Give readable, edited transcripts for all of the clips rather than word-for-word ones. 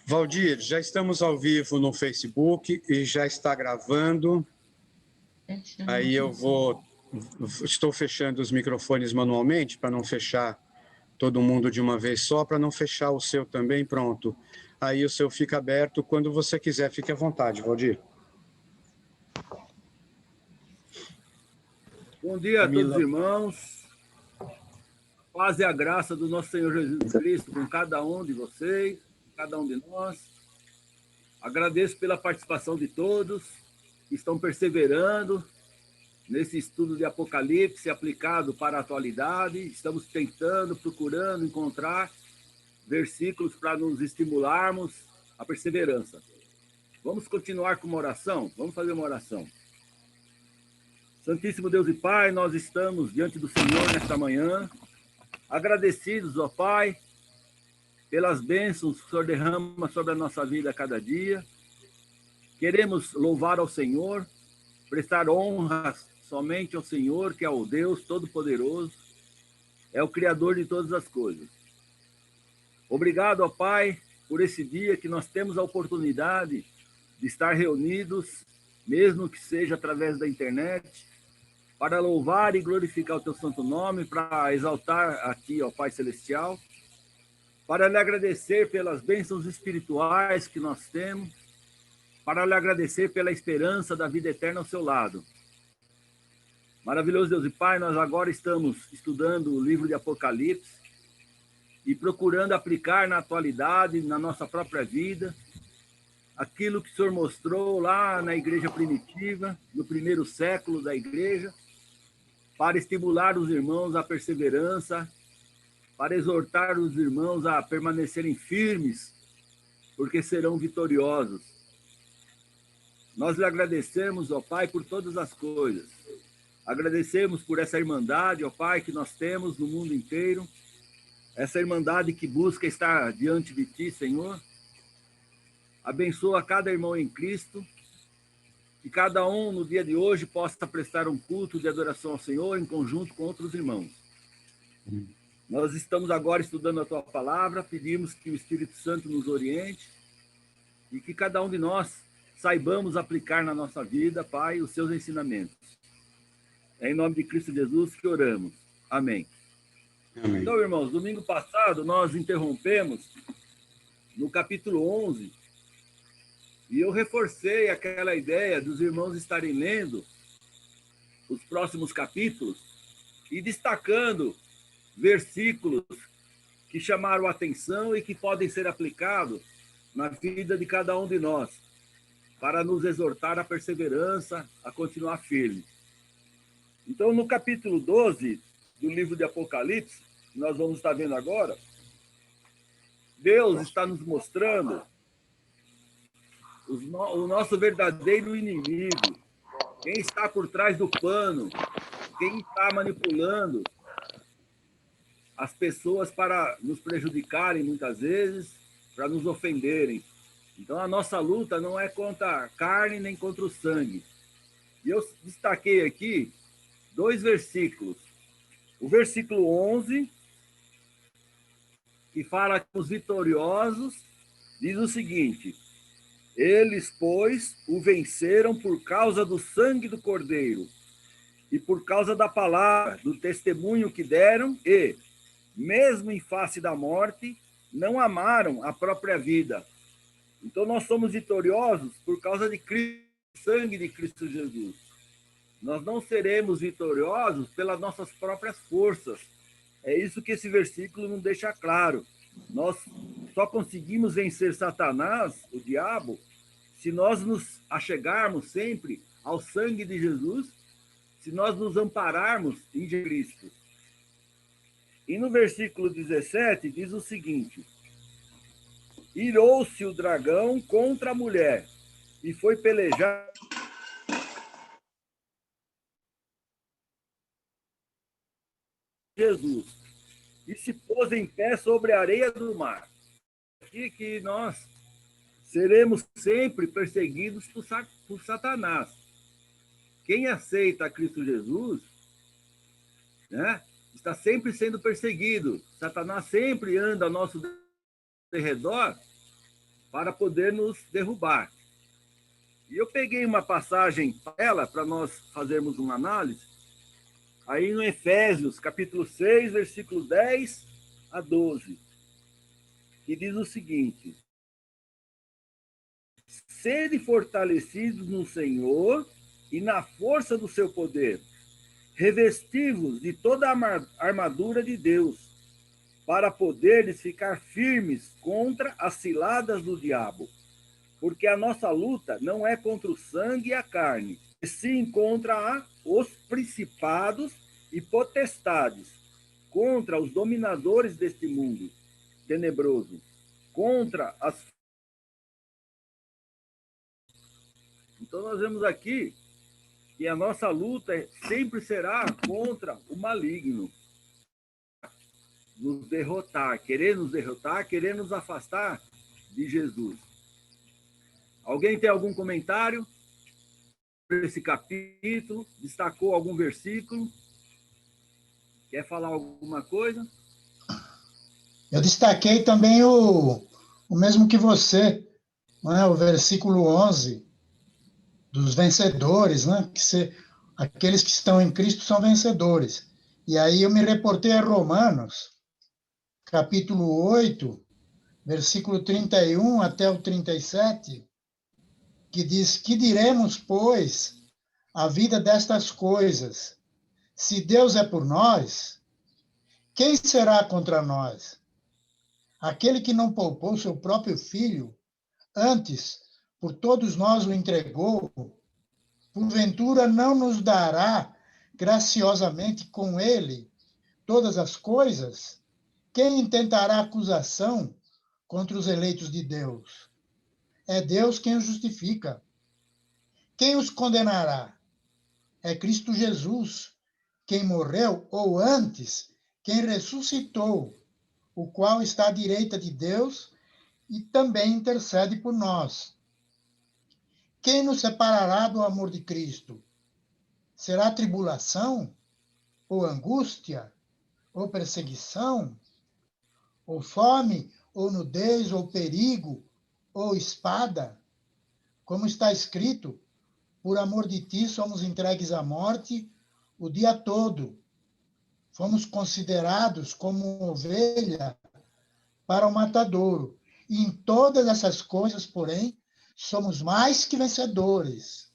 Valdir, já estamos ao vivo no Facebook e já está gravando. Aí estou fechando os microfones manualmente para não fechar todo mundo de uma vez só, para não fechar o seu também, pronto. Aí o seu fica aberto quando você quiser, fique à vontade, Valdir. Bom dia a todos os irmãos. A paz e a graça do nosso Senhor Jesus Cristo com cada um de vocês, cada um de nós. Agradeço pela participação de todos que estão perseverando nesse estudo de Apocalipse aplicado para a atualidade. Estamos tentando, procurando encontrar versículos para nos estimularmos a perseverança. Vamos continuar com uma oração? Vamos fazer uma oração. Santíssimo Deus e Pai, nós estamos diante do Senhor nesta manhã, agradecidos, ó Pai, pelas bênçãos que o Senhor derrama sobre a nossa vida a cada dia. Queremos louvar ao Senhor, prestar honra somente ao Senhor, que é o Deus Todo-Poderoso, é o Criador de todas as coisas. Obrigado, ó Pai, por esse dia que nós temos a oportunidade de estar reunidos, mesmo que seja através da internet, para louvar e glorificar o Teu santo nome, para exaltar a Ti, ó Pai Celestial, para lhe agradecer pelas bênçãos espirituais que nós temos, para lhe agradecer pela esperança da vida eterna ao seu lado. Maravilhoso Deus e Pai, nós agora estamos estudando o livro de Apocalipse e procurando aplicar na atualidade, na nossa própria vida, aquilo que o Senhor mostrou lá na igreja primitiva, no primeiro século da igreja, para estimular os irmãos à perseverança, para exortar os irmãos a permanecerem firmes, porque serão vitoriosos. Nós lhe agradecemos, ó Pai, por todas as coisas. Agradecemos por essa irmandade, ó Pai, que nós temos no mundo inteiro, essa irmandade que busca estar diante de Ti, Senhor. Abençoa cada irmão em Cristo, que cada um no dia de hoje possa prestar um culto de adoração ao Senhor em conjunto com outros irmãos. Nós estamos agora estudando a Tua palavra, pedimos que o Espírito Santo nos oriente e que cada um de nós saibamos aplicar na nossa vida, Pai, os Seus ensinamentos. É em nome de Cristo Jesus que oramos. Amém. Amém. Então, irmãos, domingo passado nós interrompemos no capítulo 11 e eu reforcei aquela ideia dos irmãos estarem lendo os próximos capítulos e destacando versículos que chamaram a atenção e que podem ser aplicados na vida de cada um de nós, para nos exortar à perseverança, a continuar firme. Então, no capítulo 12 do livro de Apocalipse, que nós vamos estar vendo agora, Deus está nos mostrando o nosso verdadeiro inimigo, quem está por trás do pano, quem está manipulando as pessoas para nos prejudicarem muitas vezes, para nos ofenderem. Então, a nossa luta não é contra a carne nem contra o sangue. E eu destaquei aqui 2 versículos. O versículo 11, que fala que os vitoriosos, diz o seguinte: eles, pois, o venceram por causa do sangue do Cordeiro e por causa da palavra, do testemunho que deram e, mesmo em face da morte, não amaram a própria vida. Então, nós somos vitoriosos por causa de Cristo, sangue de Cristo Jesus. Nós não seremos vitoriosos pelas nossas próprias forças. É isso que esse versículo nos deixa claro. Nós só conseguimos vencer Satanás, o diabo, se nós nos achegarmos sempre ao sangue de Jesus, se nós nos ampararmos em Cristo. E no versículo 17 diz o seguinte: irou-se o dragão contra a mulher e foi pelejar Jesus e se pôs em pé sobre a areia do mar. Aqui que nós seremos sempre perseguidos por Satanás. Quem aceita a Cristo Jesus, né, está sempre sendo perseguido. Satanás sempre anda ao nosso redor para poder nos derrubar. E eu peguei uma passagem para nós fazermos uma análise, aí no Efésios, capítulo 6, versículo 10 a 12, que diz o seguinte: sede fortalecidos no Senhor e na força do seu poder, revesti-vos de toda a armadura de Deus, para poderes ficar firmes contra as ciladas do diabo. Porque a nossa luta não é contra o sangue e a carne, e sim contra os principados e potestades, contra os dominadores deste mundo tenebroso, contra as... Então nós vemos aqui que a nossa luta sempre será contra o maligno. Nos derrotar, querer nos afastar de Jesus. Alguém tem algum comentário sobre esse capítulo? Destacou algum versículo? Quer falar alguma coisa? Eu destaquei também o mesmo que você, né? O versículo 11, dos vencedores, né? Aqueles que estão em Cristo são vencedores. E aí eu me reportei a Romanos, capítulo 8, versículo 31 até o 37, que diz: que diremos, pois, a vida destas coisas? Se Deus é por nós, quem será contra nós? Aquele que não poupou seu próprio filho, antes, por todos nós o entregou, porventura não nos dará graciosamente com ele todas as coisas? Quem intentará acusação contra os eleitos de Deus? É Deus quem os justifica. Quem os condenará? É Cristo Jesus, quem morreu, ou antes, quem ressuscitou, o qual está à direita de Deus e também intercede por nós. Quem nos separará do amor de Cristo? Será tribulação, ou angústia, ou perseguição, ou fome, ou nudez, ou perigo, ou espada? Como está escrito: por amor de ti somos entregues à morte o dia todo. Fomos considerados como ovelha para o matadouro. E em todas essas coisas, porém, somos mais que vencedores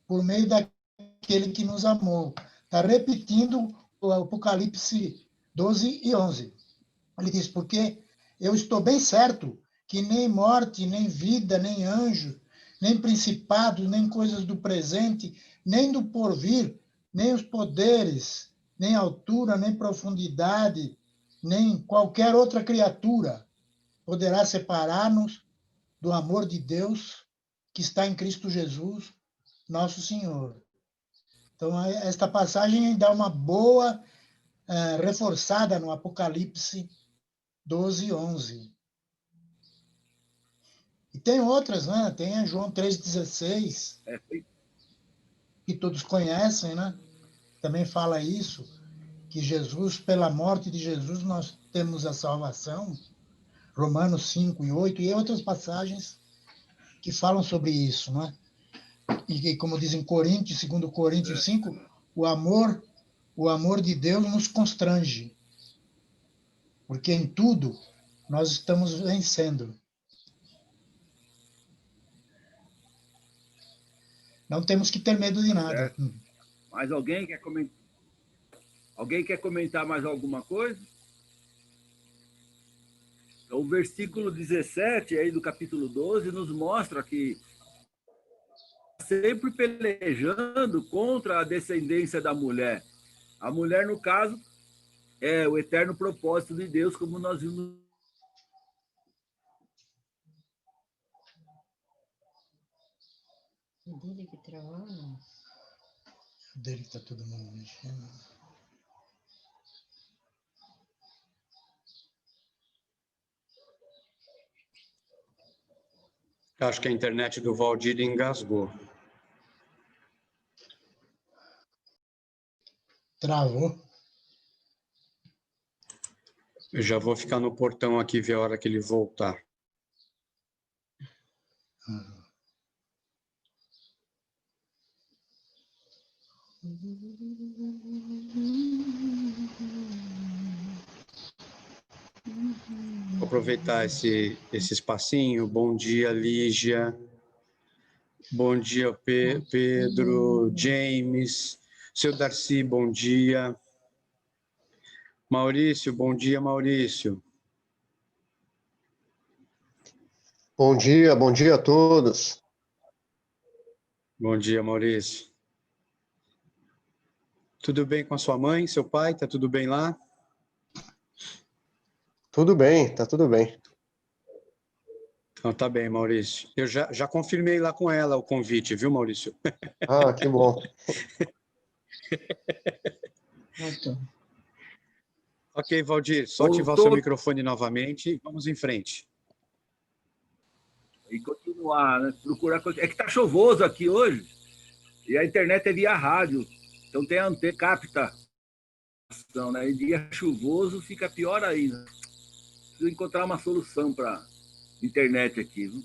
por meio daquele que nos amou. Está repetindo o Apocalipse 12 e 11. Ele diz: porque eu estou bem certo que nem morte, nem vida, nem anjo, nem principados, nem coisas do presente, nem do porvir, nem os poderes, nem altura, nem profundidade, nem qualquer outra criatura poderá separar-nos do amor de Deus que está em Cristo Jesus, nosso Senhor. Então, esta passagem dá uma boa reforçada no Apocalipse 12, 11. E tem outras, né? Tem a João 3,16, que todos conhecem, né? Também fala isso, que Jesus, pela morte de Jesus, nós temos a salvação. Romanos 5 e 8, e outras passagens que falam sobre isso, né? E como dizem Coríntios, 2 Coríntios 5, o amor de Deus nos constrange, porque em tudo nós estamos vencendo. Não temos que ter medo de nada. Mas alguém quer comentar mais alguma coisa? Então, o versículo 17 aí do capítulo 12 nos mostra que sempre pelejando contra a descendência da mulher. A mulher, no caso, é o eterno propósito de Deus, como nós vimos. O dele que travou, não? O dele que está todo mundo mexendo. Acho que a internet do Valdir engasgou. Travou. Eu já vou ficar no portão aqui ver a hora que ele voltar. Vou aproveitar esse espacinho. Bom dia, Lígia. Bom dia, Pedro, James. Seu Darcy, bom dia. Maurício, bom dia, Maurício. Bom dia a todos. Bom dia, Maurício. Tudo bem com a sua mãe, seu pai? Tá tudo bem lá? Tudo bem, tá tudo bem. Então tá bem, Maurício. Eu já confirmei lá com ela o convite, viu, Maurício? Ah, que bom. Ok, Valdir, só ativar o seu microfone novamente e vamos em frente. E continuar, né? Procurar. É que tá chuvoso aqui hoje e a internet é via rádio. Então tem a antena capta. Né? Em dia chuvoso fica pior ainda. Preciso encontrar uma solução para internet aqui. Viu?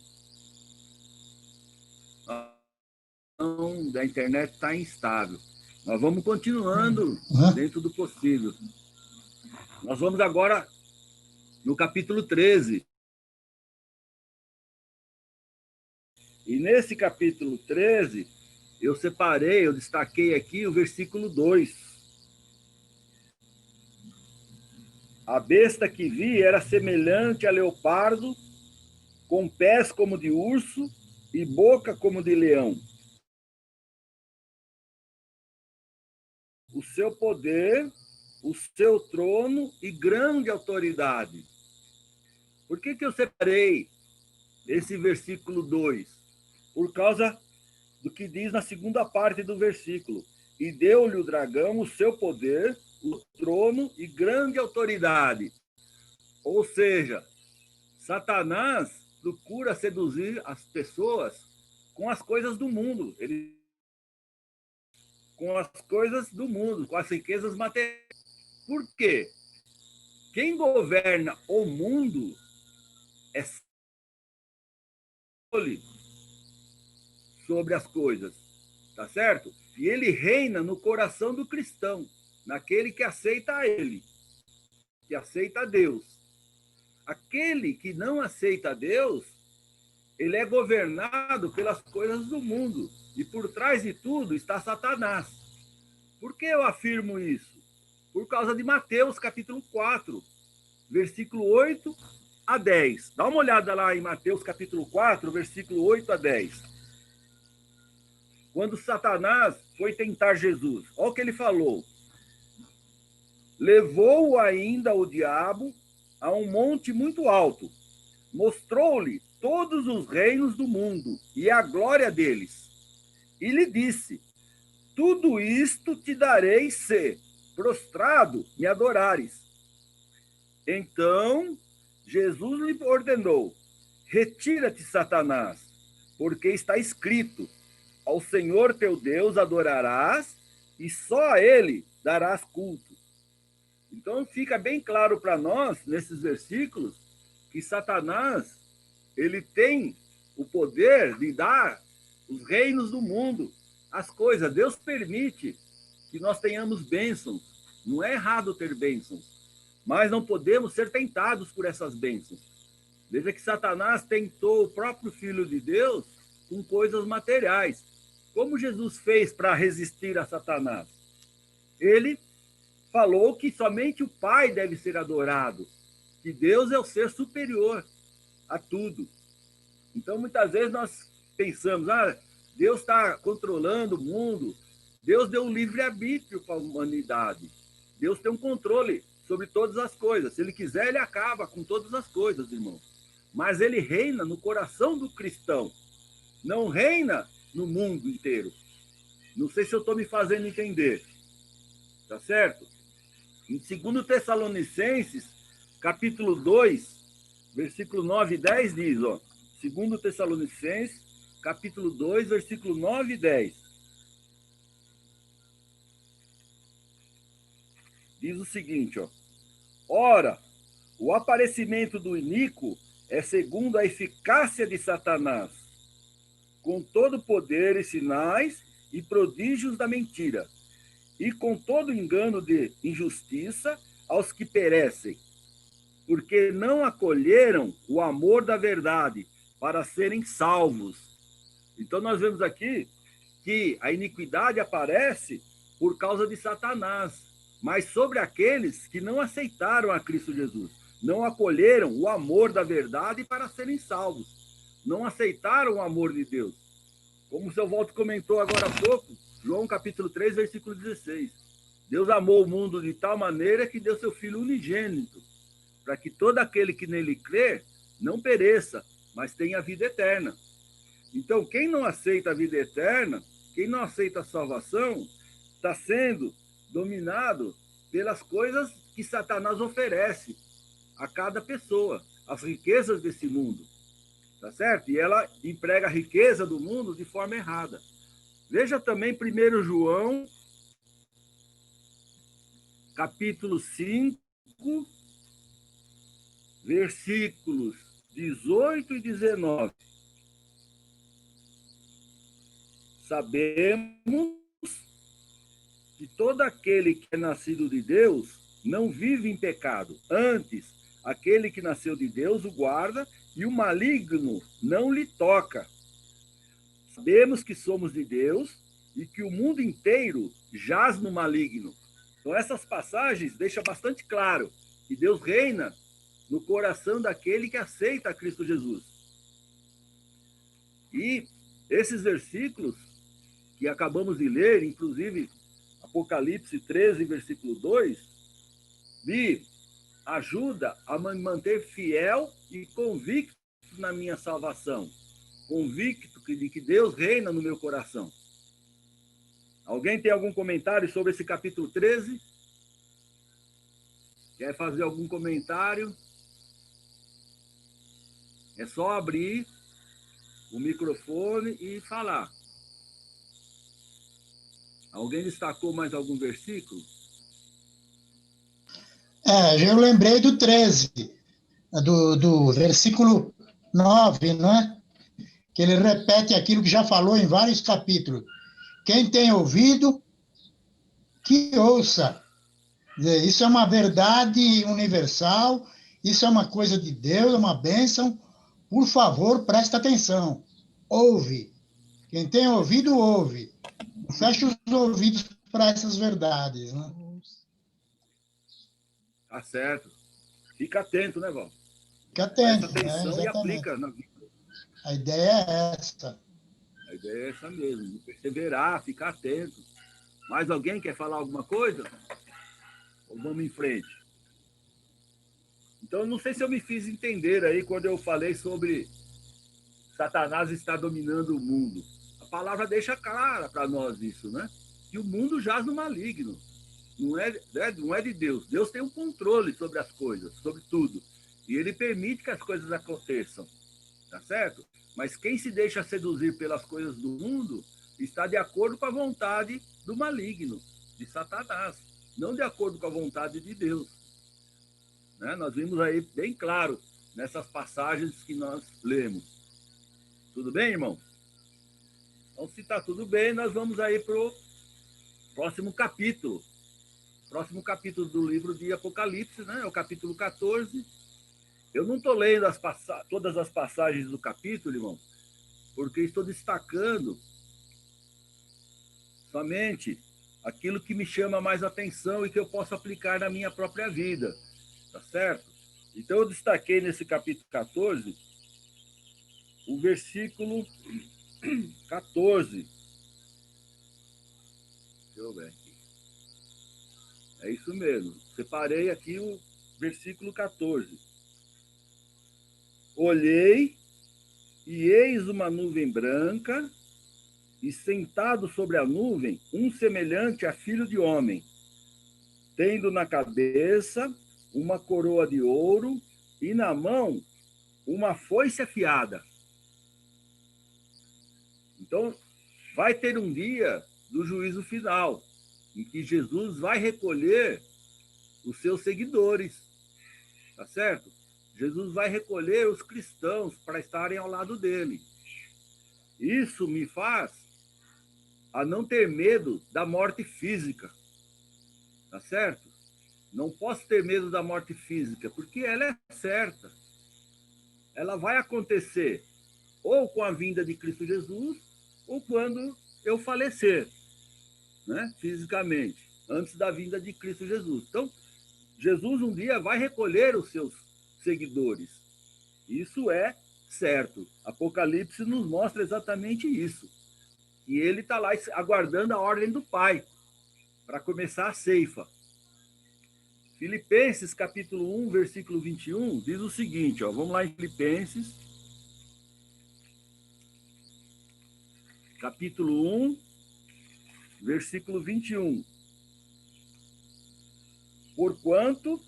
Então, a internet está instável. Nós vamos continuando dentro do possível. Nós vamos agora no capítulo 13. E nesse capítulo 13, eu destaquei aqui o versículo 2. A besta que vi era semelhante a leopardo, com pés como de urso e boca como de leão. O seu poder, o seu trono e grande autoridade. Por que eu separei esse versículo 2? Por causa do que diz na segunda parte do versículo. E deu-lhe o dragão o seu poder, o trono e grande autoridade. Ou seja, Satanás procura seduzir as pessoas com as coisas do mundo. Com as coisas do mundo, com as riquezas materiais. Por quê? Quem governa o mundo é sobre as coisas, tá certo? E ele reina no coração do cristão, naquele que aceita a ele, que aceita a Deus. Aquele que não aceita a Deus, ele é governado pelas coisas do mundo. E por trás de tudo está Satanás. Por que eu afirmo isso? Por causa de Mateus, capítulo 4, versículo 8 a 10. Dá uma olhada lá em Mateus, capítulo 4, versículo 8 a 10. Quando Satanás foi tentar Jesus, olha o que ele falou. Levou ainda o diabo a um monte muito alto, mostrou-lhe todos os reinos do mundo e a glória deles. E lhe disse, tudo isto te darei se, prostrado, me adorares. Então, Jesus lhe ordenou, retira-te, Satanás, porque está escrito, ao Senhor teu Deus adorarás e só a ele darás culto. Então fica bem claro para nós, nesses versículos, que Satanás, ele tem o poder de dar os reinos do mundo, as coisas. Deus permite que nós tenhamos bênçãos. Não é errado ter bênçãos, mas não podemos ser tentados por essas bênçãos. Veja que Satanás tentou o próprio Filho de Deus com coisas materiais. Como Jesus fez para resistir a Satanás? Ele falou que somente o Pai deve ser adorado, que Deus é o ser superior a tudo. Então, muitas vezes nós pensamos, Deus está controlando o mundo, Deus deu um livre-arbítrio para a humanidade, Deus tem um controle sobre todas as coisas. Se Ele quiser, Ele acaba com todas as coisas, irmão. Mas Ele reina no coração do cristão, não reina no mundo inteiro. Não sei se eu estou me fazendo entender. Tá certo? Em 2 Tessalonicenses, capítulo 2, versículo 9 e 10 diz, 2 Tessalonicenses, capítulo 2, versículo 9 e 10. Diz o seguinte, ora, o aparecimento do iníquo é segundo a eficácia de Satanás, com todo poder e sinais e prodígios da mentira, e com todo engano de injustiça aos que perecem, porque não acolheram o amor da verdade para serem salvos. Então nós vemos aqui que a iniquidade aparece por causa de Satanás, mas sobre aqueles que não aceitaram a Cristo Jesus, não acolheram o amor da verdade para serem salvos, não aceitaram o amor de Deus. Como o seu Walter comentou agora há pouco, João capítulo 3, versículo 16. Deus amou o mundo de tal maneira que deu seu Filho unigênito, para que todo aquele que nele crê não pereça, mas tenha vida eterna. Então, quem não aceita a vida eterna, quem não aceita a salvação, está sendo dominado pelas coisas que Satanás oferece a cada pessoa, as riquezas desse mundo, tá certo? E ela emprega a riqueza do mundo de forma errada. Veja também 1 João, capítulo 5, versículos 18 e 19. Sabemos que todo aquele que é nascido de Deus não vive em pecado. Antes, aquele que nasceu de Deus o guarda e o maligno não lhe toca. Sabemos que somos de Deus e que o mundo inteiro jaz no maligno. Então, essas passagens deixam bastante claro que Deus reina no coração daquele que aceita Cristo Jesus. E esses versículos que acabamos de ler, inclusive Apocalipse 13, versículo 2, me ajuda a me manter fiel e convicto na minha salvação, convicto de que Deus reina no meu coração. Alguém tem algum comentário sobre esse capítulo 13? Quer fazer algum comentário? É só abrir o microfone e falar. Alguém destacou mais algum versículo? Eu lembrei do 13, do versículo 9, não é? Que ele repete aquilo que já falou em vários capítulos. Quem tem ouvido, que ouça. Isso é uma verdade universal, isso é uma coisa de Deus, é uma bênção. Por favor, presta atenção. Ouve. Quem tem ouvido, ouve. Feche os ouvidos para essas verdades, né? Tá certo. Fica atento, né, Val? Fica atento. Presta atenção e Exatamente. aplica na vida. A ideia é essa. A ideia é essa mesmo, de perseverar, ficar atento. Mais alguém quer falar alguma coisa? Ou vamos em frente? Então, não sei se eu me fiz entender aí quando eu falei sobre Satanás estar dominando o mundo. A palavra deixa clara para nós isso, né? Que o mundo jaz no maligno. Não é de Deus. Deus tem um controle sobre as coisas, sobre tudo. E ele permite que as coisas aconteçam. Tá certo? Mas quem se deixa seduzir pelas coisas do mundo está de acordo com a vontade do maligno, de Satanás, não de acordo com a vontade de Deus. Né? Nós vimos aí bem claro nessas passagens que nós lemos. Tudo bem, irmão? Então, se está tudo bem, nós vamos aí para o próximo capítulo. Próximo capítulo do livro de Apocalipse, né? É o capítulo 14. Eu não estou lendo todas as passagens do capítulo, irmão, porque estou destacando somente aquilo que me chama mais atenção e que eu posso aplicar na minha própria vida, tá certo? Então, eu destaquei nesse capítulo 14 o versículo 14. Deixa eu ver aqui. É isso mesmo. Separei aqui o versículo 14. Olhei, e eis uma nuvem branca, e sentado sobre a nuvem, um semelhante a filho de homem, tendo na cabeça uma coroa de ouro, e na mão uma foice afiada. Então, vai ter um dia do juízo final, em que Jesus vai recolher os seus seguidores, tá certo? Jesus vai recolher os cristãos para estarem ao lado dele. Isso me faz a não ter medo da morte física. Tá certo? Não posso ter medo da morte física, porque ela é certa. Ela vai acontecer ou com a vinda de Cristo Jesus, ou quando eu falecer, né? Fisicamente, antes da vinda de Cristo Jesus. Então, Jesus um dia vai recolher os seus seguidores. Isso é certo. Apocalipse nos mostra exatamente isso. E ele está lá aguardando a ordem do Pai para começar a ceifa. Filipenses, capítulo 1, versículo 21, diz o seguinte, ó, vamos lá em Filipenses, capítulo 1, versículo 21. Porquanto,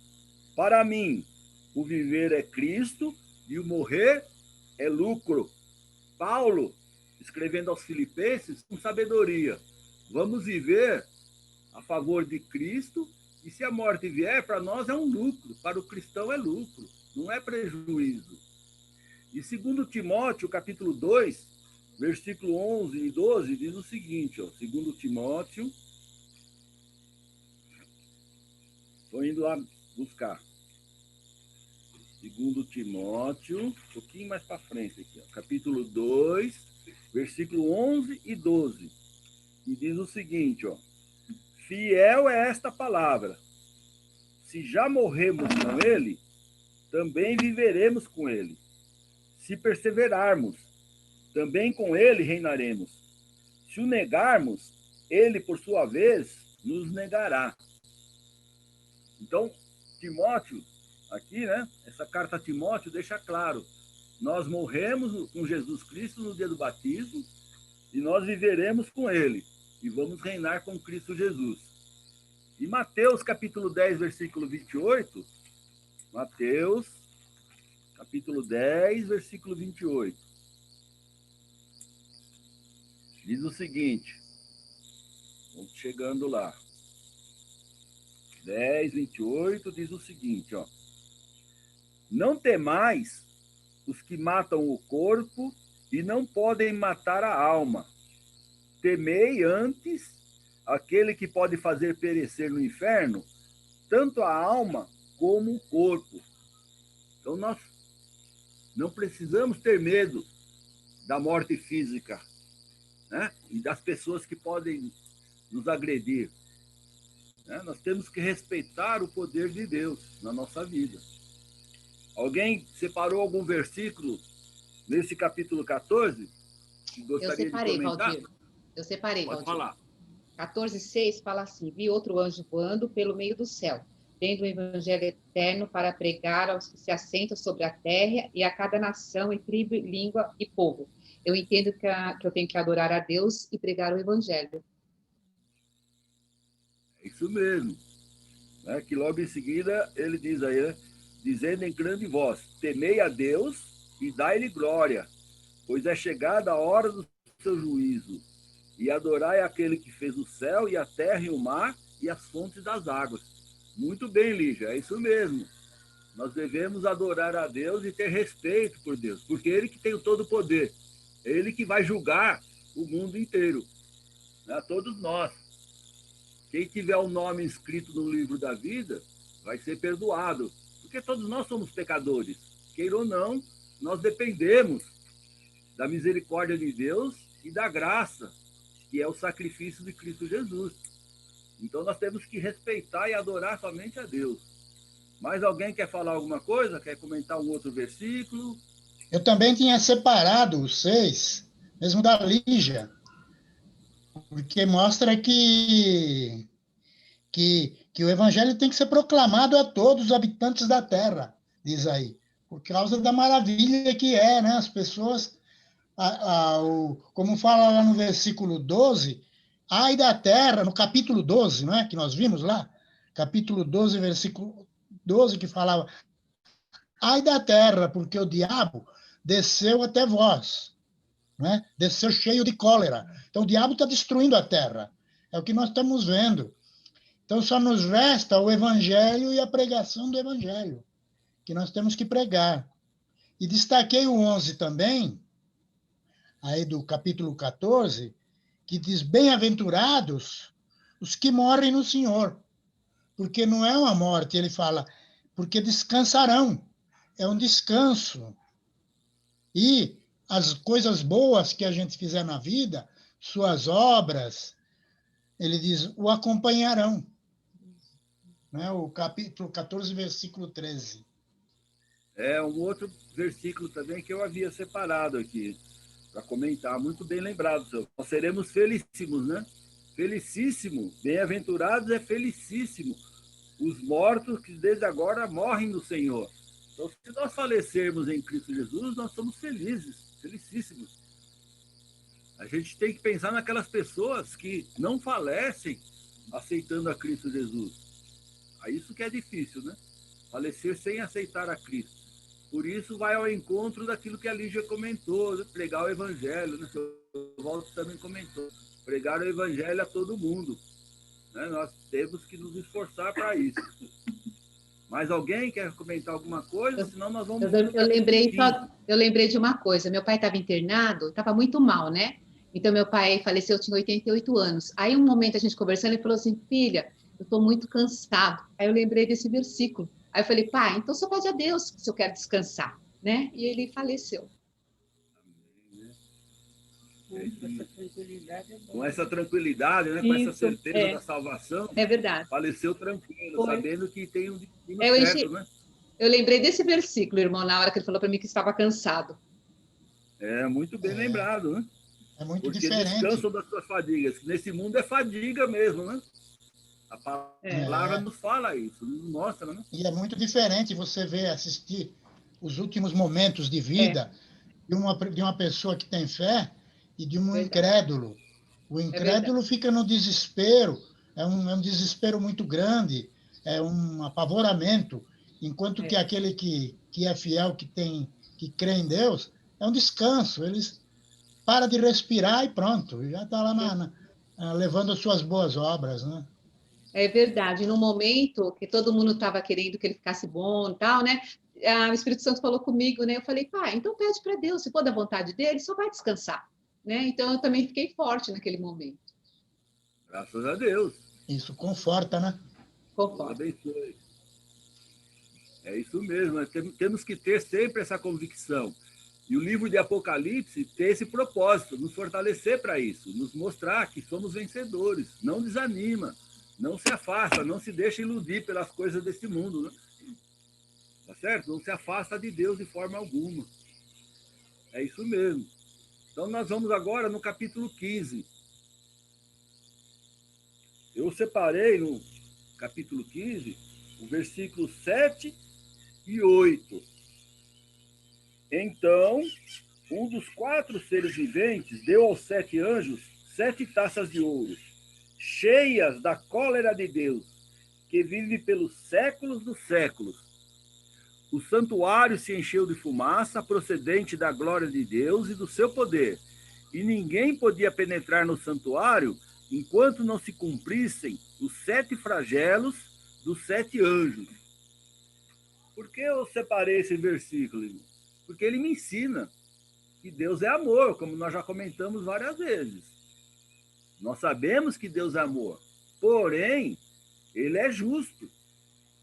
para mim, o viver é Cristo e o morrer é lucro. Paulo, escrevendo aos Filipenses, com sabedoria, vamos viver a favor de Cristo, e se a morte vier, para nós é um lucro, para o cristão é lucro, não é prejuízo. E segundo Timóteo, capítulo 2, versículo 11 e 12, diz o seguinte, ó, segundo Timóteo, estou indo lá buscar. Segundo Timóteo, um pouquinho mais para frente aqui, ó, capítulo 2, versículo 11 e 12, e diz o seguinte, ó, fiel é esta palavra. Se já morremos com ele, também viveremos com ele. Se perseverarmos, também com ele reinaremos. Se o negarmos, ele, por sua vez, nos negará. Então, Timóteo, aqui, né? Essa carta a Timóteo deixa claro. Nós morremos com Jesus Cristo no dia do batismo e nós viveremos com ele. E vamos reinar com Cristo Jesus. E Mateus, capítulo 10, versículo 28, Mateus, capítulo 10, versículo 28, diz o seguinte, vamos chegando lá, 10, 28, diz o seguinte, ó, não temais os que matam o corpo e não podem matar a alma, temei antes aquele que pode fazer perecer no inferno tanto a alma como o corpo. Então, nós não precisamos ter medo da morte física, né? E das pessoas que podem nos agredir, né? Nós temos que respeitar o poder de Deus na nossa vida. Alguém separou algum versículo nesse capítulo 14? Que gostaria de comentar? Valdir. Eu separei, Pode Valdir. falar. 14:6 fala assim: vi outro anjo voando pelo meio do céu, tendo o evangelho eterno para pregar aos que se assentam sobre a terra e a cada nação e tribo, língua e povo. Eu entendo que eu tenho que adorar a Deus e pregar o evangelho. É isso mesmo. Né? Que logo em seguida ele diz aí, né? Dizendo em grande voz, temei a Deus e dai-lhe glória, pois é chegada a hora do seu juízo. E adorai aquele que fez o céu e a terra e o mar e as fontes das águas. Muito bem, Lígia, é isso mesmo. Nós devemos adorar a Deus e ter respeito por Deus, porque Ele que tem o todo o poder. É Ele que vai julgar o mundo inteiro, né? Todos nós. Quem tiver o nome inscrito no livro da vida vai ser perdoado, porque todos nós somos pecadores. Queira ou não, nós dependemos da misericórdia de Deus e da graça, que é o sacrifício de Cristo Jesus. Então, nós temos que respeitar e adorar somente a Deus. Mais alguém quer falar alguma coisa? Quer comentar um outro versículo? Eu também tinha separado os 6, mesmo da Lígia, porque mostra que o evangelho tem que ser proclamado a todos os habitantes da terra, diz aí, por causa da maravilha que é, né? As pessoas... como fala lá no versículo 12, ai da terra, no capítulo 12, não é? Que nós vimos lá, capítulo 12, versículo 12, que falava, ai da terra, porque o diabo desceu até vós, não é? Desceu cheio de cólera. Então, o diabo está destruindo a terra. É o que nós estamos vendo. Então, só nos resta o evangelho e a pregação do evangelho, que nós temos que pregar. E destaquei o 11 também, aí do capítulo 14, que diz: bem-aventurados os que morrem no Senhor, porque não é uma morte, ele fala, porque descansarão, é um descanso. E as coisas boas que a gente fizer na vida, suas obras, ele diz, o acompanharão. Né? O capítulo 14, versículo 13. É um outro versículo também que eu havia separado aqui para comentar, muito bem lembrado, senhor. Nós seremos felicíssimos, né? Felicíssimo, bem-aventurados é felicíssimo os mortos que desde agora morrem no Senhor. Então, se nós falecermos em Cristo Jesus, nós somos felizes, felicíssimos. A gente tem que pensar naquelas pessoas que não falecem aceitando a Cristo Jesus. Isso que é difícil, né? Falecer sem aceitar a Cristo. Por isso, vai ao encontro daquilo que a Lígia comentou, né? Pregar o Evangelho, né? O Walter também comentou. Pregar o Evangelho a todo mundo. Né? Nós temos que nos esforçar para isso. Mais alguém quer comentar alguma coisa? Senão nós vamos... Eu lembrei de uma coisa. Meu pai estava internado, estava muito mal, né? Então, meu pai faleceu, tinha 88 anos. Aí, um momento, a gente conversando, ele falou assim, filha, eu estou muito cansado. Aí eu lembrei desse versículo. Aí eu falei, pai, então só pede a Deus se eu quero descansar, né? E ele faleceu. Com essa tranquilidade, né? Com essa certeza da salvação, é verdade. Faleceu tranquilo, sabendo que tem um destino certo, né? Eu lembrei desse versículo, irmão, na hora que ele falou para mim que estava cansado. É muito bem lembrado, né? É muito porque diferente. Descansam das suas fadigas. Nesse mundo é fadiga mesmo, né? A palavra nos fala isso, nos mostra, né? E é muito diferente você ver, assistir os últimos momentos de vida de uma pessoa que tem fé e de um incrédulo. O incrédulo fica no desespero, é um desespero muito grande, é um apavoramento, enquanto que aquele que é fiel, que crê em Deus, é um descanso. Eles param de respirar e pronto, já está lá levando as suas boas obras, né? É verdade. No momento que todo mundo estava querendo que ele ficasse bom e tal, né? O Espírito Santo falou comigo, né? Eu falei, pai, então pede para Deus, se for da vontade dele, só vai descansar, né? Então eu também fiquei forte naquele momento. Graças a Deus. Isso conforta, né? Conforta. Abençoe. É isso mesmo, nós temos que ter sempre essa convicção. E o livro de Apocalipse tem esse propósito, nos fortalecer para isso, nos mostrar que somos vencedores. Não desanima, não se afasta, não se deixa iludir pelas coisas desse mundo, né? Tá certo? Não se afasta de Deus de forma alguma. É isso mesmo. Então, nós vamos agora no capítulo 15. Eu separei no capítulo 15 o versículo 7 e 8. Então, um dos 4 seres viventes deu aos 7 anjos 7 taças de ouro, cheias da cólera de Deus, que vive pelos séculos dos séculos. O santuário se encheu de fumaça procedente da glória de Deus e do seu poder, e ninguém podia penetrar no santuário enquanto não se cumprissem os 7 flagelos dos 7 anjos. Por que eu separei esse versículo, irmão? Porque ele me ensina que Deus é amor, como nós já comentamos várias vezes. Nós sabemos que Deus é amor, porém, ele é justo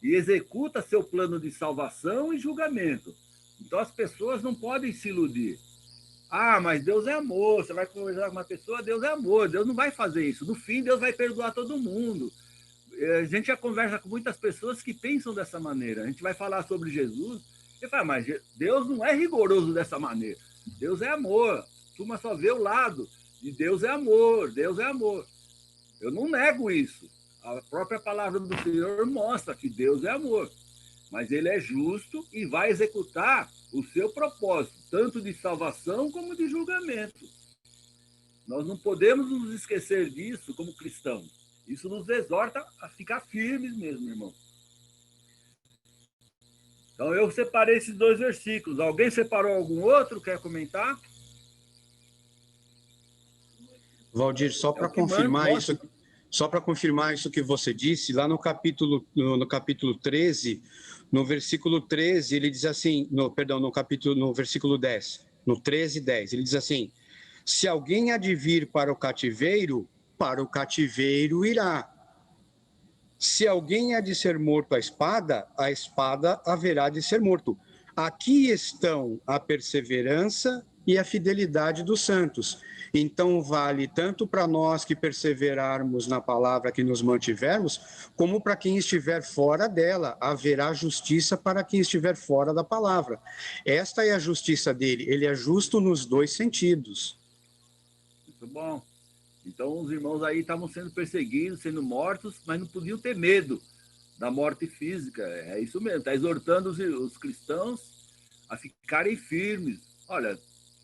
e executa seu plano de salvação e julgamento. Então, as pessoas não podem se iludir. Ah, mas Deus é amor, você vai conversar com uma pessoa, Deus é amor, Deus não vai fazer isso. No fim, Deus vai perdoar todo mundo. A gente já conversa com muitas pessoas que pensam dessa maneira. A gente vai falar sobre Jesus, e fala, mas Deus não é rigoroso dessa maneira. Deus é amor. Turma só vê o lado. E Deus é amor, Deus é amor. Eu não nego isso. A própria palavra do Senhor mostra que Deus é amor. Mas ele é justo e vai executar o seu propósito, tanto de salvação como de julgamento. Nós não podemos nos esquecer disso como cristãos. Isso nos exorta a ficar firmes mesmo, irmão. Então, eu separei esses 2 versículos. Alguém separou algum outro? Quer comentar? Valdir, só para confirmar isso que você disse, lá no capítulo 13, no versículo 13, ele diz assim, no versículo 10, no 13:10, ele diz assim: Se alguém há de vir para o cativeiro irá. Se alguém há de ser morto à espada haverá de ser morto. Aqui estão a perseverança e a fidelidade dos santos. Então, vale tanto para nós que perseverarmos na palavra que nos mantivermos, como para quem estiver fora dela. Haverá justiça para quem estiver fora da palavra. Esta é a justiça dele. Ele é justo nos dois sentidos. Muito bom. Então, os irmãos aí estavam sendo perseguidos, sendo mortos, mas não podiam ter medo da morte física. É isso mesmo. Está exortando os cristãos a ficarem firmes. Olha,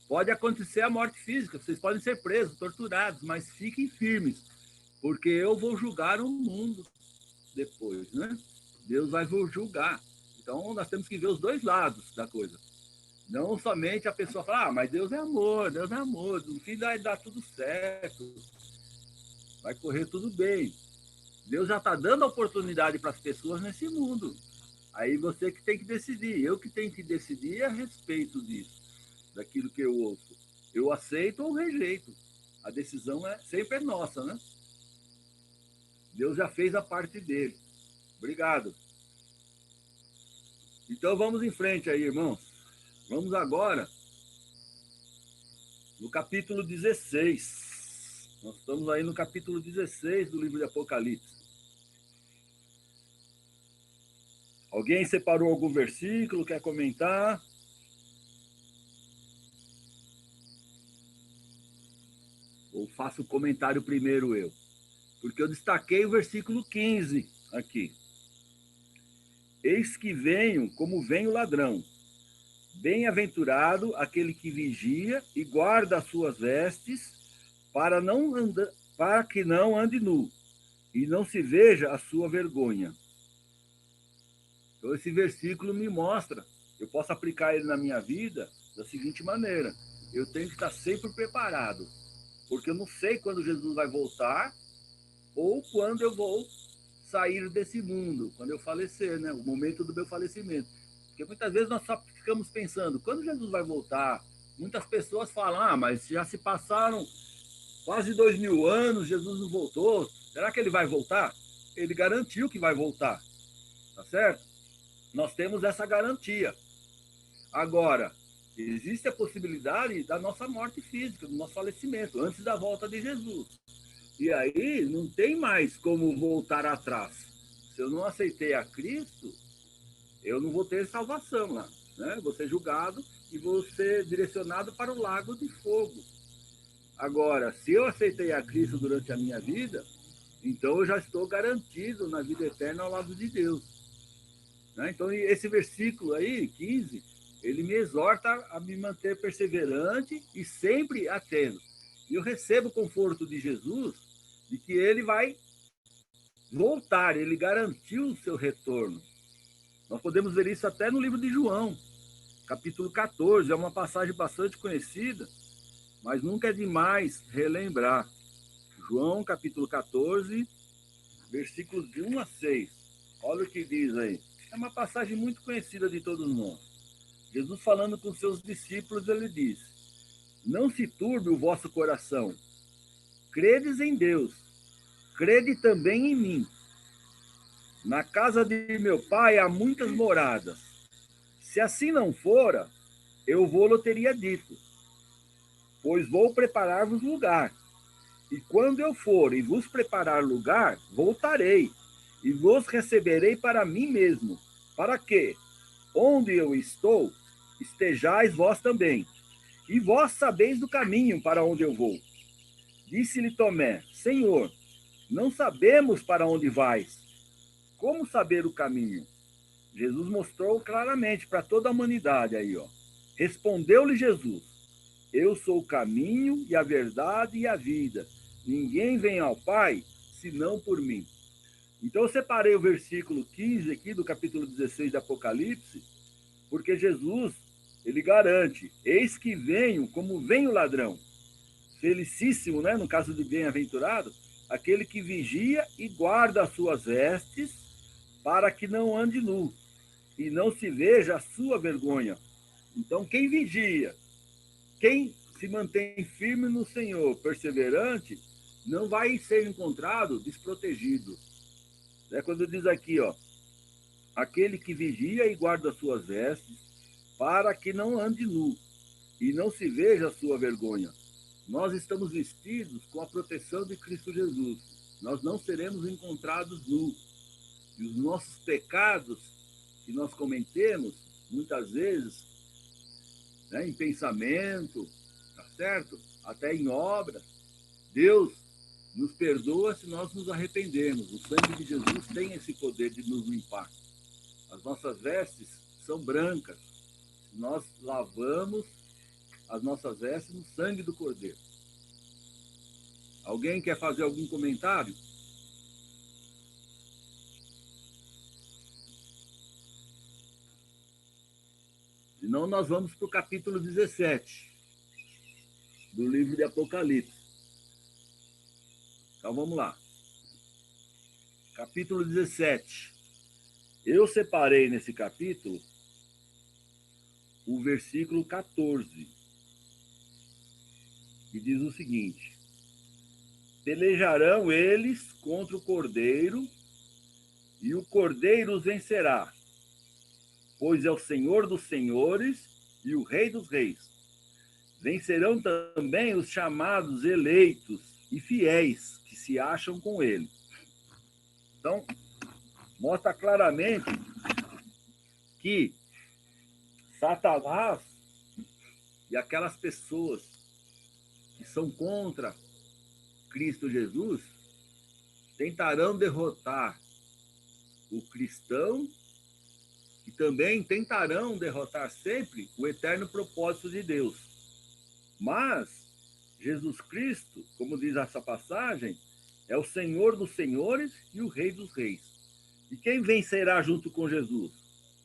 pode acontecer a morte física, vocês podem ser presos, torturados, mas fiquem firmes, porque eu vou julgar o mundo depois, né? Deus vai julgar. Então, nós temos que ver os dois lados da coisa. Não somente a pessoa falar, mas Deus é amor, no fim vai dar tudo certo, vai correr tudo bem. Deus já está dando oportunidade para as pessoas nesse mundo. Aí você que tem que decidir, eu que tenho que decidir a respeito disso, daquilo que eu ouço. Eu aceito ou rejeito. A decisão sempre é nossa, né? Deus já fez a parte dele. Obrigado. Então vamos em frente aí, irmãos. Vamos agora no capítulo 16. Nós estamos aí no capítulo 16 do livro de Apocalipse. Alguém separou algum versículo, quer comentar? Ou faço o comentário primeiro eu? Porque eu destaquei o versículo 15 aqui. Eis que venho como vem o ladrão. Bem-aventurado aquele que vigia e guarda as suas vestes, para que não ande nu, e não se veja a sua vergonha. Então, esse versículo me mostra, eu posso aplicar ele na minha vida da seguinte maneira: eu tenho que estar sempre preparado, porque eu não sei quando Jesus vai voltar, ou quando eu vou sair desse mundo, quando eu falecer, né? O momento do meu falecimento. Porque muitas vezes nós só ficamos pensando, quando Jesus vai voltar? Muitas pessoas falam, mas já se passaram quase 2000 anos, Jesus não voltou. Será que ele vai voltar? Ele garantiu que vai voltar, tá certo? Nós temos essa garantia. Agora, existe a possibilidade da nossa morte física, do nosso falecimento, antes da volta de Jesus. E aí não tem mais como voltar atrás. Se eu não aceitei a Cristo, eu não vou ter salvação lá, né? Vou ser julgado e vou ser direcionado para o lago de fogo. Agora, se eu aceitei a Cristo durante a minha vida, então eu já estou garantido na vida eterna ao lado de Deus, né? Então, esse versículo aí, 15, ele me exorta a me manter perseverante e sempre atento. E eu recebo o conforto de Jesus de que ele vai voltar, ele garantiu o seu retorno. Nós podemos ver isso até no livro de João, capítulo 14, é uma passagem bastante conhecida, mas nunca é demais relembrar. João, capítulo 14, versículos de 1 a 6. Olha o que diz aí. É uma passagem muito conhecida de todos nós. Jesus falando com seus discípulos, ele diz: não se turbe o vosso coração. Credes em Deus, crede também em mim. Na casa de meu pai há muitas moradas. Se assim não fora, eu vou-lo teria dito, pois vou preparar-vos lugar. E quando eu for e vos preparar lugar, voltarei, e vos receberei para mim mesmo, para que, onde eu estou, estejais vós também. E vós sabeis do caminho para onde eu vou. Disse-lhe Tomé: Senhor, não sabemos para onde vais. Como saber o caminho? Jesus mostrou claramente para toda a humanidade aí, ó. Respondeu-lhe Jesus: eu sou o caminho e a verdade e a vida. Ninguém vem ao Pai senão por mim. Então eu separei o versículo 15 aqui do capítulo 16 de Apocalipse, porque Jesus, ele garante: eis que venho como vem o ladrão. Felicíssimo, né? No caso de bem-aventurado, aquele que vigia e guarda as suas vestes, para que não ande nu, e não se veja a sua vergonha. Então, quem vigia, quem se mantém firme no Senhor, perseverante, não vai ser encontrado desprotegido. É quando diz aqui, ó, aquele que vigia e guarda suas vestes, para que não ande nu e não se veja a sua vergonha. Nós estamos vestidos com a proteção de Cristo Jesus. Nós não seremos encontrados nus. E os nossos pecados que nós cometemos, muitas vezes, né, em pensamento, tá certo? Até em obra, Deus nos perdoa se nós nos arrependermos. O sangue de Jesus tem esse poder de nos limpar. As nossas vestes são brancas. Nós lavamos as nossas vestes no sangue do Cordeiro. Alguém quer fazer algum comentário? Senão nós vamos para o capítulo 17 do livro de Apocalipse. Então vamos lá. Capítulo 17. Eu separei nesse capítulo o versículo 14, que diz o seguinte: pelejarão eles contra o Cordeiro, e o Cordeiro os vencerá, pois é o Senhor dos senhores e o Rei dos reis. Vencerão também os chamados eleitos e fiéis que se acham com ele. Então, mostra claramente que Satanás e aquelas pessoas que são contra Cristo Jesus tentarão derrotar o cristão e também tentarão derrotar sempre o eterno propósito de Deus. Mas Jesus Cristo, como diz essa passagem, é o Senhor dos senhores e o Rei dos reis. E quem vencerá junto com Jesus?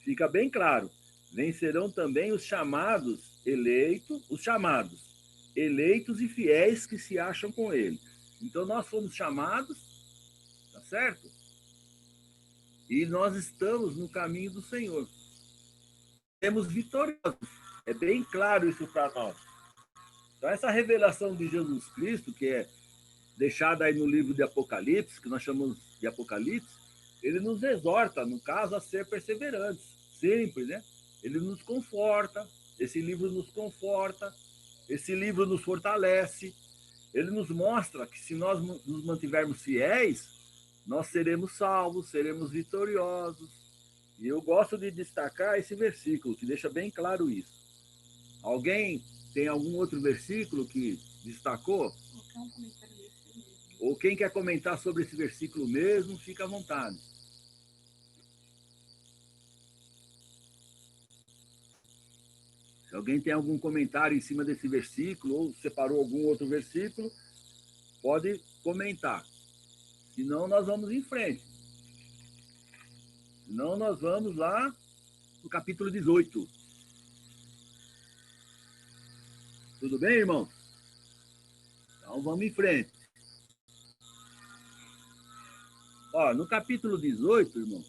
Fica bem claro. Vencerão também os chamados eleitos e fiéis que se acham com ele. Então nós fomos chamados, tá certo? E nós estamos no caminho do Senhor. Temos vitoriosos. É bem claro isso para nós. Então essa revelação de Jesus Cristo, que é deixada aí no livro de Apocalipse, que nós chamamos de Apocalipse, ele nos exorta, no caso, a ser perseverantes, sempre, né? Ele nos conforta, esse livro nos conforta, esse livro nos fortalece, ele nos mostra que se nós nos mantivermos fiéis, nós seremos salvos, seremos vitoriosos. E eu gosto de destacar esse versículo, que deixa bem claro isso. Alguém tem algum outro versículo que destacou? Ou quem quer comentar sobre esse versículo mesmo, fica à vontade. Se alguém tem algum comentário em cima desse versículo, ou separou algum outro versículo, pode comentar. Senão, nós vamos em frente. Senão, nós vamos lá no capítulo 18. Tudo bem, irmão? Então, vamos em frente. Ó, no capítulo 18, irmão,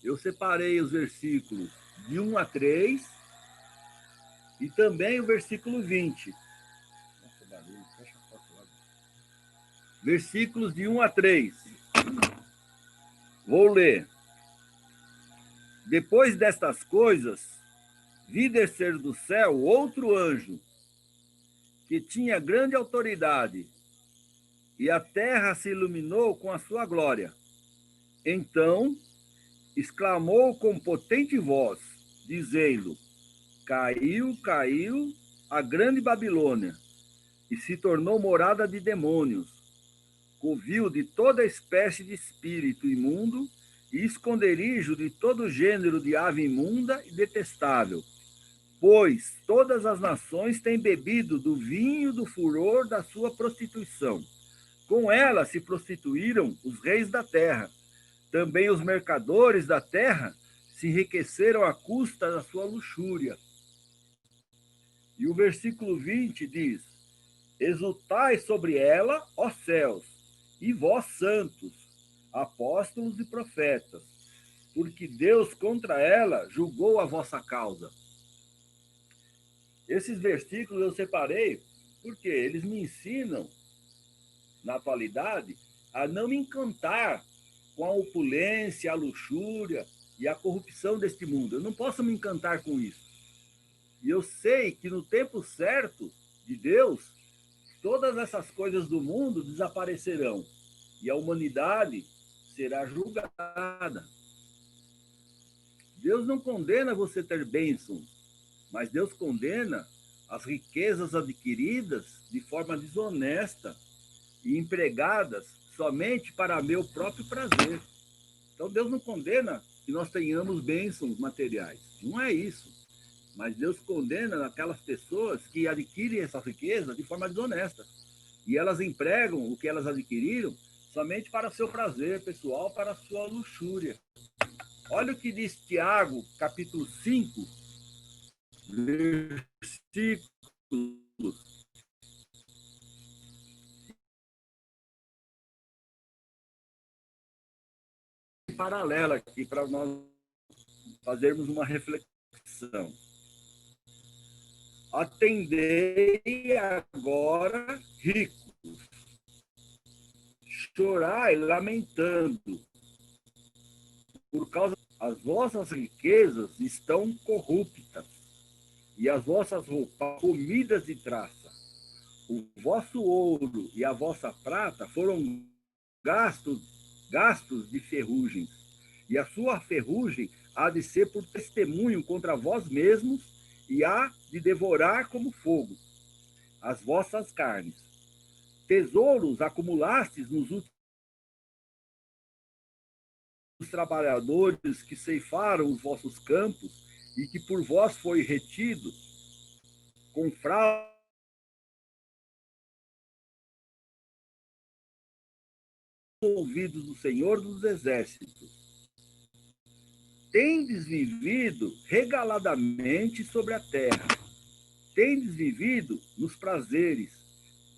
eu separei os versículos de 1 a 3 e também o versículo 20. Nossa, barulho, fecha a porta lá. Versículos de 1 a 3. Vou ler. Depois destas coisas, vi descer do céu outro anjo, que tinha grande autoridade, e a terra se iluminou com a sua glória. Então exclamou com potente voz, dizendo: caiu, caiu a grande Babilônia, e se tornou morada de demônios, covil de toda espécie de espírito imundo e esconderijo de todo gênero de ave imunda e detestável. Pois todas as nações têm bebido do vinho do furor da sua prostituição. Com ela se prostituíram os reis da terra. Também os mercadores da terra se enriqueceram à custa da sua luxúria. E o versículo 20 diz: exultai sobre ela, ó céus, e vós santos, apóstolos e profetas, porque Deus contra ela julgou a vossa causa. Esses versículos eu separei porque eles me ensinam, na atualidade, a não me encantar com a opulência, a luxúria e a corrupção deste mundo. Eu não posso me encantar com isso. E eu sei que no tempo certo de Deus, todas essas coisas do mundo desaparecerão e a humanidade será julgada. Deus não condena você ter bênçãos, mas Deus condena as riquezas adquiridas de forma desonesta e empregadas somente para meu próprio prazer. Então Deus não condena que nós tenhamos bênçãos materiais. Não é isso. Mas Deus condena aquelas pessoas que adquirem essa riqueza de forma desonesta. E elas empregam o que elas adquiriram somente para seu prazer pessoal, para a sua luxúria. Olha o que diz Tiago, capítulo 5, versículos paralela aqui para nós fazermos uma reflexão. Atendei agora, ricos, chorai lamentando, por causa as vossas riquezas estão corruptas, e as vossas roupas comidas de traça. O vosso ouro e a vossa prata foram gastos de ferrugens, e a sua ferrugem há de ser por testemunho contra vós mesmos, e há de devorar como fogo as vossas carnes. Tesouros acumulastes nos últimos trabalhadores que ceifaram os vossos campos e que por vós foi retido com fraude ouvidos do Senhor dos Exércitos. Tendes vivido regaladamente sobre a terra, tendes vivido nos prazeres,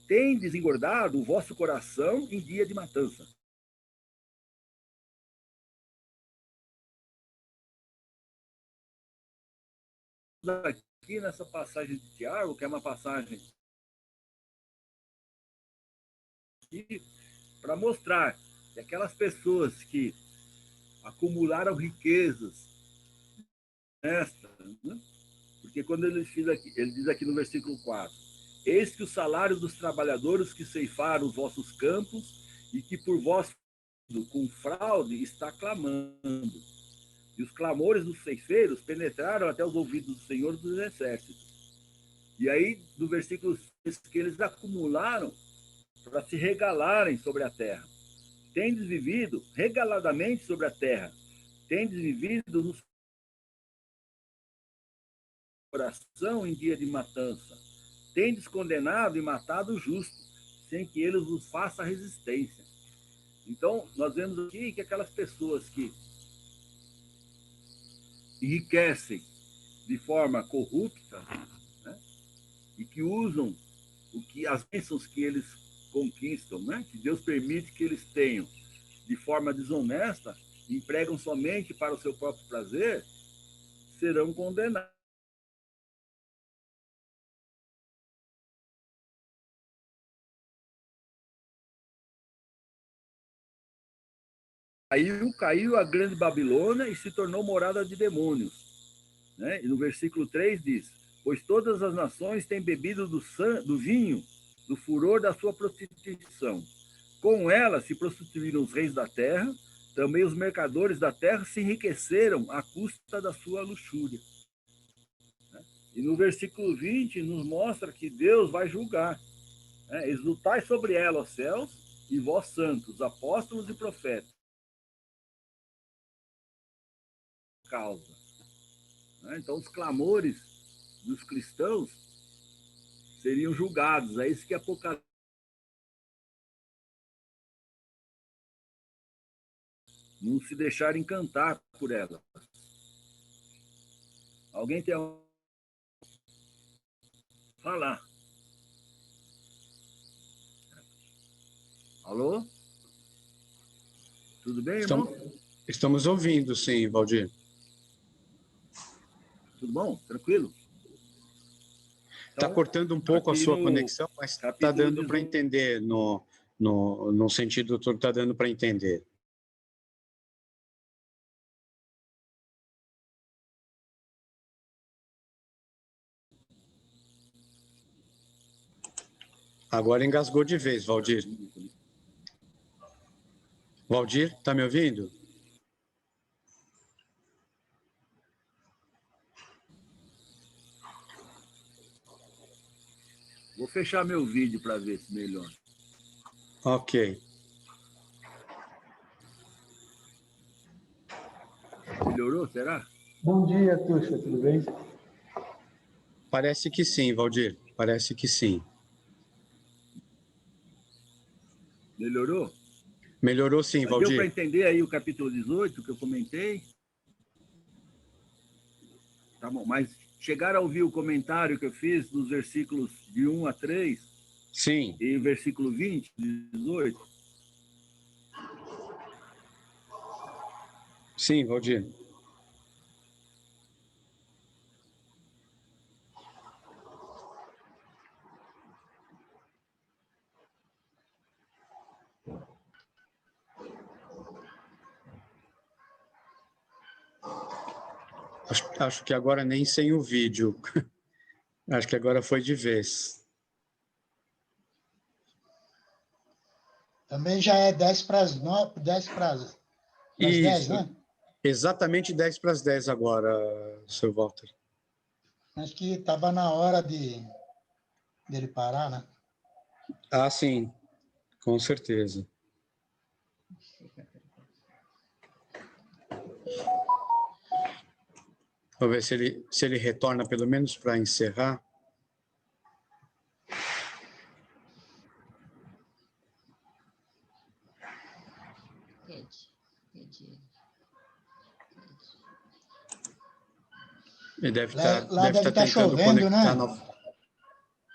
tendes engordado o vosso coração em dia de matança. Aqui nessa passagem de Tiago, que é uma passagem para mostrar que aquelas pessoas que acumularam riquezas nesta, né? Porque quando ele diz aqui no versículo 4, eis que o salário dos trabalhadores que ceifaram os vossos campos e que por vós com fraude está clamando. E os clamores dos ceifeiros penetraram até os ouvidos do Senhor dos Exércitos. E aí, no versículo 6, que eles acumularam para se regalarem sobre a terra. Tendes vivido regaladamente sobre a terra. Tendes vivido no coração em dia de matança. Tendes condenado e matado o justo, sem que ele vos faça resistência. Então, nós vemos aqui que aquelas pessoas que enriquecem de forma corrupta, né, e que usam as bênçãos que eles conquistam, né, que Deus permite que eles tenham de forma desonesta, empregam somente para o seu próprio prazer, serão condenados. Caiu a grande Babilônia e se tornou morada de demônios. Né? E no versículo 3 diz, pois todas as nações têm bebido do vinho, do furor da sua prostituição. Com ela se prostituíram os reis da terra, também os mercadores da terra se enriqueceram à custa da sua luxúria. E no versículo 20 nos mostra que Deus vai julgar. Exultai sobre ela, os céus, e vós santos, apóstolos e profetas. Causa. Então, os clamores dos cristãos seriam julgados. É isso que Apocalipse. Não se deixar encantar por ela. Alguém tem algo a falar? Alô? Tudo bem, irmão? Estamos ouvindo, sim, Valdir. Tudo bom? Tranquilo? Está cortando um pouco a sua conexão, mas está dando para entender, no sentido todo, está dando para entender. Agora engasgou de vez, Valdir. Valdir, está me ouvindo? Vou fechar meu vídeo para ver se melhora. Ok. Melhorou, será? Bom dia, Tuxa, tudo bem? Parece que sim, Valdir. Parece que sim. Melhorou? Melhorou sim, Valdir. Deu para entender aí o capítulo 18 que eu comentei? Tá bom, mas chegaram a ouvir o comentário que eu fiz dos versículos de 1 a 3? Sim. E versículo 20, 18? Sim, Valdir. Acho que agora nem sem o vídeo. Acho que agora foi de vez. Também já é 10 para as 9, 10 para as 10, né? Exatamente 10 para as 10 agora, seu Walter. Acho que estava na hora dele parar, né? Ah, sim, com certeza. Vou ver se ele retorna, pelo menos para encerrar. Ele deve estar tentando chovendo, conectar. né?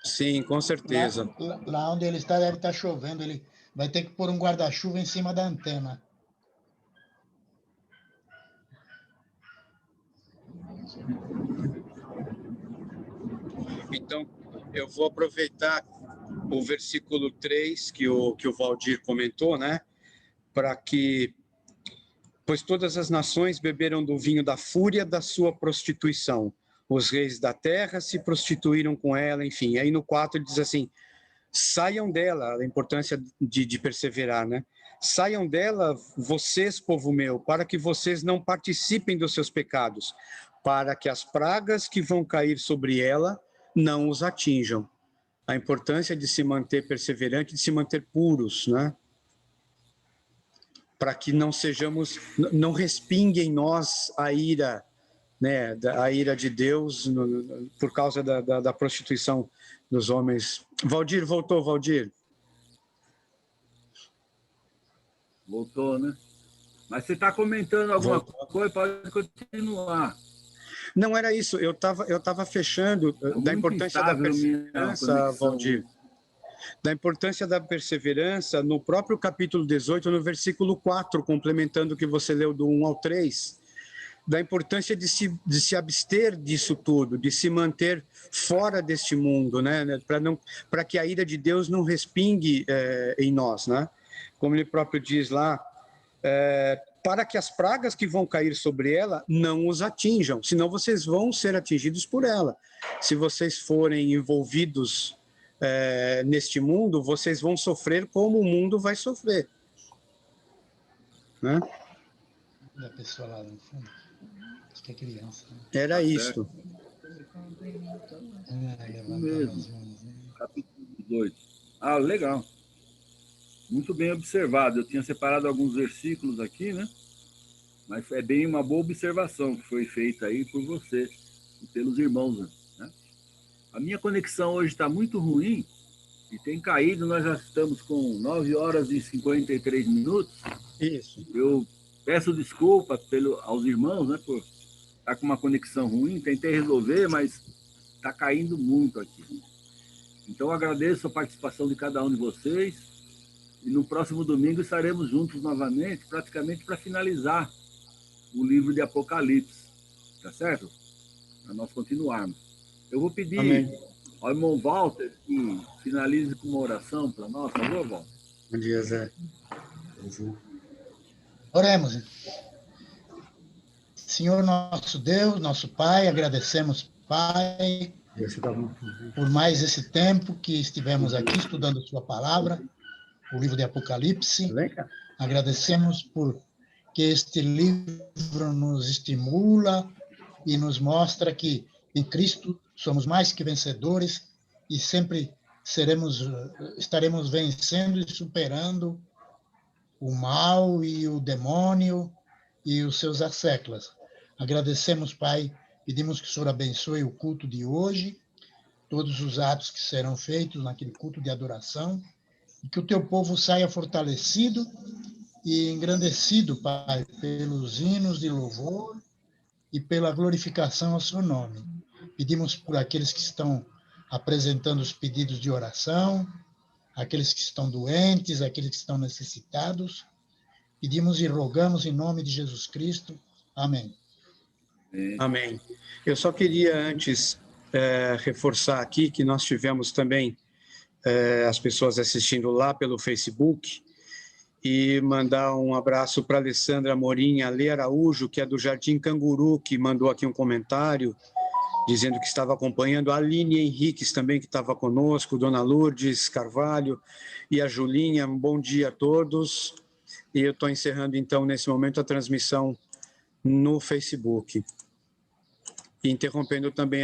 Sim, com certeza. Lá onde ele está deve estar chovendo. Ele vai ter que pôr um guarda-chuva em cima da antena. Então, eu vou aproveitar o versículo 3 que o Valdir comentou, né? Para que... Pois todas as nações beberam do vinho da fúria da sua prostituição. Os reis da terra se prostituíram com ela, enfim. Aí no 4 ele diz assim, saiam dela, a importância de perseverar, né? Saiam dela, vocês, povo meu, para que vocês não participem dos seus pecados, para que as pragas que vão cair sobre ela não os atinjam. A importância de se manter perseverante, de se manter puros, né? Para que não sejamos, não respingue em nós a ira, né? A ira de Deus por causa da prostituição dos homens. Valdir, voltou, Valdir? Voltou, né? Mas você está comentando alguma coisa, pode continuar. Não era isso, eu tava fechando da importância da perseverança, Valdir. Da importância da perseverança no próprio capítulo 18, no versículo 4, complementando o que você leu do 1 ao 3, da importância de se abster disso tudo, de se manter fora deste mundo, né? Para que a ira de Deus não respingue em nós, né? Como ele próprio diz lá, para que as pragas que vão cair sobre ela não os atinjam, senão vocês vão ser atingidos por ela. Se vocês forem envolvidos neste mundo, vocês vão sofrer como o mundo vai sofrer. Né? Da pessoa lá no fundo. Acho que é criança. Né? Era isso. Mesmo. Capítulo 18. Ah, legal. Muito bem observado. Eu tinha separado alguns versículos aqui, né? Mas é bem uma boa observação que foi feita aí por você e pelos irmãos, né? A minha conexão hoje está muito ruim e tem caído. Nós já estamos com 9 horas e 53 minutos. Isso. Eu peço desculpa aos irmãos, né, por estar com uma conexão ruim. Tentei resolver, mas está caindo muito aqui. Então, agradeço a participação de cada um de vocês. E no próximo domingo estaremos juntos novamente, praticamente para finalizar o livro de Apocalipse. Tá certo? Para nós continuarmos. Eu vou pedir Ao irmão Walter, que finalize com uma oração para nós, por favor, Walter. Bom dia, Zé. Oremos. Senhor nosso Deus, nosso Pai, agradecemos, Pai, por mais esse tempo que estivemos aqui estudando sua palavra, o livro de Apocalipse. Agradecemos por que este livro nos estimula e nos mostra que em Cristo somos mais que vencedores e sempre estaremos vencendo e superando o mal e o demônio e os seus asséculas. Agradecemos, Pai, pedimos que o Senhor abençoe o culto de hoje, todos os atos que serão feitos naquele culto de adoração, e que o teu povo saia fortalecido e engrandecido, Pai, pelos hinos de louvor e pela glorificação ao seu nome. Pedimos por aqueles que estão apresentando os pedidos de oração, aqueles que estão doentes, aqueles que estão necessitados. Pedimos e rogamos em nome de Jesus Cristo. Amém. Amém. Eu só queria antes reforçar aqui que nós tivemos também as pessoas assistindo lá pelo Facebook e mandar um abraço para Alessandra Morim Ale Araújo, que é do Jardim Canguru, que mandou aqui um comentário dizendo que estava acompanhando, a Aline Henriques também, que estava conosco, Dona Lourdes Carvalho e a Julinha. Um bom dia a todos. E eu estou encerrando, então, nesse momento, a transmissão no Facebook. E interrompendo também